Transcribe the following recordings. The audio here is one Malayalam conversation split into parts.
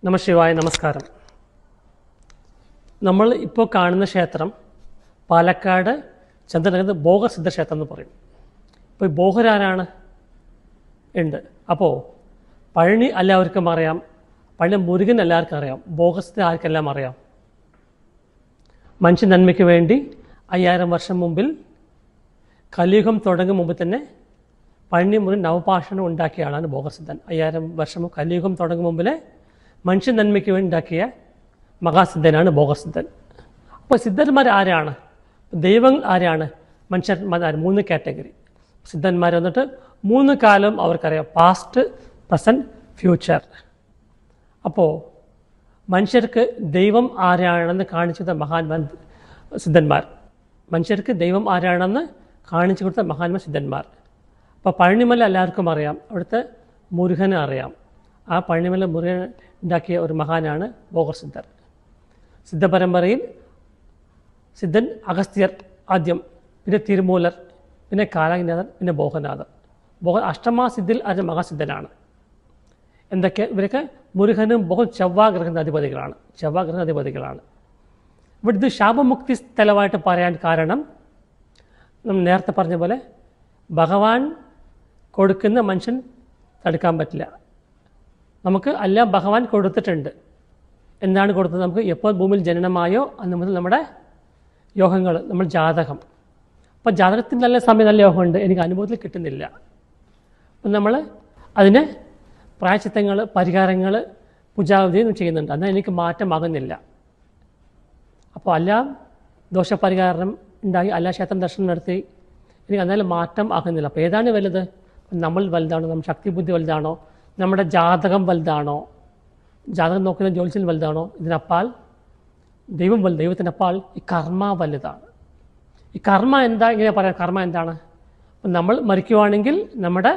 നമശിവായ, നമസ്കാരം. നമ്മൾ ഇപ്പോൾ കാണുന്ന ക്ഷേത്രം പാലക്കാട് ചന്ദ്രനഗരത്ത് ഭോഗസിദ്ധ ക്ഷേത്രം എന്ന് പറയും. ഇപ്പോൾ ഈ ഭോഗരാരാണ് ഉണ്ട്. അപ്പോൾ പഴനി എല്ലാവർക്കും അറിയാം, പഴനി മുരുകൻ എല്ലാവർക്കും അറിയാം, ഭോഗസിദ്ധ ആർക്കെല്ലാം അറിയാം. മനുഷ്യ നന്മയ്ക്ക് വേണ്ടി 5000 വർഷം മുമ്പിൽ കലിയുഗം തുടങ്ങും മുമ്പ് തന്നെ പഴനി മുരുകൻ നവപാഷണം ഉണ്ടാക്കിയ ആളാണ് ഭോഗസിദ്ധൻ. 5000 വർഷം കലിയുഗം തുടങ്ങും മുമ്പിലെ മനുഷ്യ നന്മയ്ക്ക് വേണ്ടി ഉണ്ടാക്കിയ മഹാസിദ്ധനാണ് ഭോഗസിദ്ധൻ. അപ്പോൾ സിദ്ധന്മാർ ആരാണ്? ദൈവങ്ങൾ ആരാണ്? മനുഷ്യന്മാർ 3 കാറ്റഗറി സിദ്ധന്മാർ വന്നിട്ട് 3 കാലം അവർക്കറിയാം, പാസ്റ്റ്, പ്രസൻറ്റ്, ഫ്യൂച്ചർ. അപ്പോൾ മനുഷ്യർക്ക് ദൈവം ആരാണെന്ന് കാണിച്ചത് മഹാന്മാർ സിദ്ധന്മാർ. മനുഷ്യർക്ക് ദൈവം ആരാണെന്ന് കാണിച്ചു കൊടുത്ത മഹാന്മാർ സിദ്ധന്മാർ. അപ്പോൾ പഴനിമല എല്ലാവർക്കും അറിയാം, അവിടുത്തെ മുരുകനെ അറിയാം. ആ പഴനിമല മുരുകൻ ഉണ്ടാക്കിയ ഒരു മഹാനാണ് ഭോഗസിദ്ധർ. സിദ്ധപരമ്പരയിൽ സിദ്ധൻ അഗസ്ത്യർ ആദ്യം, പിന്നെ തിരുമൂലർ, പിന്നെ കാലനാഥൻ, പിന്നെ ഭോഗനാഥൻ. അഷ്ടമാസിദ്ധിൽ അത് മഹാസിദ്ധനാണ്. എന്തൊക്കെ ഇവരൊക്കെ മുരുകനും ഭോഗൻ ചൊവ്വാഗ്രഹനാധിപതികളാണ്. ഇവിടെ ഇത് ശാപമുക്തി സ്ഥലമായിട്ട് പറയാൻ കാരണം നമ്മൾ നേരത്തെ പറഞ്ഞ പോലെ ഭഗവാൻ കൊടുക്കുന്ന മനുഷ്യൻ തടുക്കാൻ പറ്റില്ല. നമുക്ക് എല്ലാം ഭഗവാൻ കൊടുത്തിട്ടുണ്ട്. എന്താണ് കൊടുത്തത്? നമുക്ക് എപ്പോൾ ഭൂമിയിൽ ജനനമായോ അന്ന് മുതൽ നമ്മുടെ യോഗങ്ങൾ, നമ്മൾ ജാതകം. അപ്പോൾ ജാതകത്തിന് നല്ല സമയം, നല്ല യോഗമുണ്ട്, എനിക്ക് അനുഭവത്തിൽ കിട്ടുന്നില്ല. അപ്പം നമ്മൾ അതിന് പ്രായശ്ചിത്തങ്ങൾ, പരിഹാരങ്ങൾ, പൂജാവിധിയും ചെയ്യുന്നുണ്ട്. എന്നാൽ എനിക്ക് മാറ്റമാകുന്നില്ല. അപ്പോൾ എല്ലാം ദോഷപരിഹാരം ഉണ്ടായി, എല്ലാ ക്ഷേത്രം ദർശനം നടത്തി, എനിക്ക് എന്നാലും മാറ്റം ആകുന്നില്ല. അപ്പോൾ ഏതാണ് വലുത്? നമ്മൾ വലുതാണോ? നമ്മുടെ ശക്തി ബുദ്ധി വലുതാണോ? നമ്മുടെ ജാതകം വലുതാണോ? ജാതകം നോക്കുന്ന ജ്യോത്സ്യൻ വലുതാണോ? ഇതിനപ്പാൽ ദൈവം വലുത്. ദൈവത്തിനപ്പാൽ ഈ കർമ്മ വലുതാണ്. ഈ കർമ്മ എന്താ? ഇങ്ങനെ പറയാം, കർമ്മ എന്താണ്? നമ്മൾ മരിക്കുവാണെങ്കിൽ നമ്മുടെ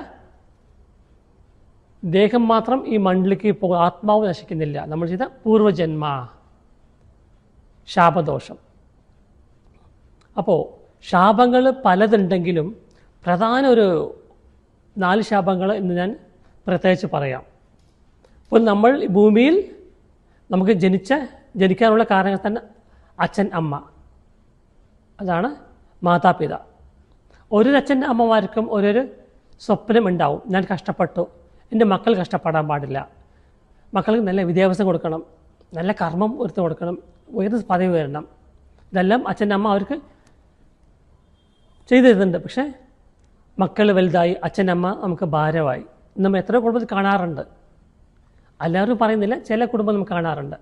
ദേഹം മാത്രം ഈ മണ്ണിലേക്ക് പോകും, ആത്മാവ് നശിക്കുന്നില്ല. നമ്മൾ ചെയ്ത പൂർവജന്മ ശാപദോഷം. അപ്പോൾ ശാപങ്ങൾ പലതുണ്ടെങ്കിലും പ്രധാന ഒരു 4 ശാപങ്ങൾ ഇന്ന് ഞാൻ പ്രത്യേകിച്ച് പറയാം. അപ്പോൾ നമ്മൾ ഭൂമിയിൽ നമുക്ക് ജനിക്കാനുള്ള കാരണങ്ങൾ തന്നെ അച്ഛൻ, അമ്മ, അതാണ് മാതാപിത. ഓരോ അച്ഛൻ അമ്മമാർക്കും ഓരോരു സ്വപ്നം ഉണ്ടാവും. ഞാൻ കഷ്ടപ്പെട്ടു, എൻ്റെ മക്കൾ കഷ്ടപ്പെടാൻ പാടില്ല, മക്കൾക്ക് നല്ല വിദ്യാഭ്യാസം കൊടുക്കണം, നല്ല കർമ്മം ഒരുത്ത് കൊടുക്കണം, ഉയർന്ന പദവി വരണം. ഇതെല്ലാം അച്ഛൻ, അമ്മ അവർക്ക് ചെയ്തു തരുന്നുണ്ട്. പക്ഷേ മക്കൾ വലുതായി, അച്ഛനമ്മ നമുക്ക് ഭാരമായി. നമ്മൾ എത്രയോ കുടുംബത്തിൽ കാണാറുണ്ട്. എല്ലാവരും പറയുന്നില്ല, ചില കുടുംബം നമുക്ക് കാണാറുണ്ട്.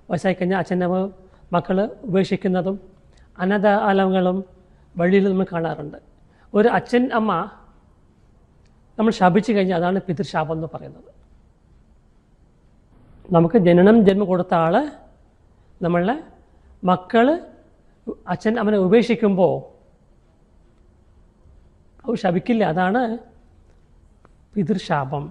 വയസ്സായി കഴിഞ്ഞാൽ അച്ഛനമ്മ മക്കൾ ഉപേക്ഷിക്കുന്നതും അനാഥാലയങ്ങളും വഴിയിൽ നമ്മൾ കാണാറുണ്ട്. ഒരു അച്ഛൻ, അമ്മ നമ്മൾ ശപിച്ചു കഴിഞ്ഞാൽ അതാണ് പിതൃശാപം എന്ന് പറയുന്നത്. നമുക്ക് ജന്മം കൊടുത്ത ആൾ നമ്മളെ മക്കൾ അച്ഛൻ അമ്മനെ ഉപേക്ഷിക്കുമ്പോൾ അത് ശപിക്കില്ല, അതാണ് പിതൃശാപം.